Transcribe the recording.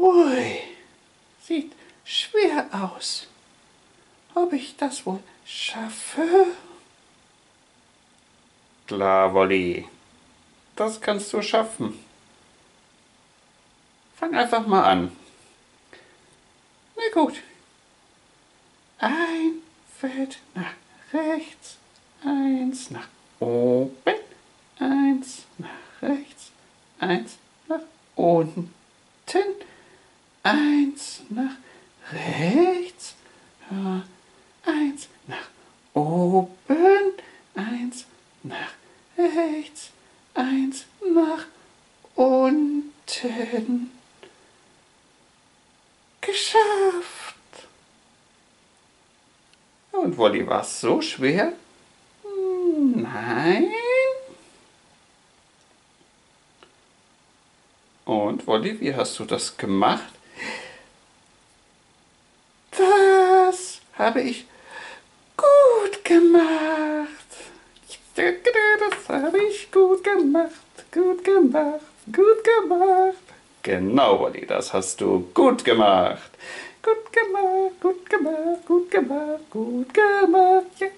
Ui, sieht schwer aus. Ob ich das wohl schaffe? Klar, Wolli. Das kannst du schaffen. Fang einfach mal an. Na gut. Ein Feld nach rechts, eins nach oben, eins nach rechts, eins nach unten, eins nach rechts, eins nach oben, eins nach rechts, eins nach unten. Geschafft! Und Wolli, war es so schwer? Nein. Und Wolli, wie hast du das gemacht? Das habe ich gut gemacht. Das habe ich gut gemacht, gut gemacht, gut gemacht. Genau, Wolli, das hast du gut gemacht. Gut gemacht, gut gemacht, gut gemacht, gut gemacht. Ja.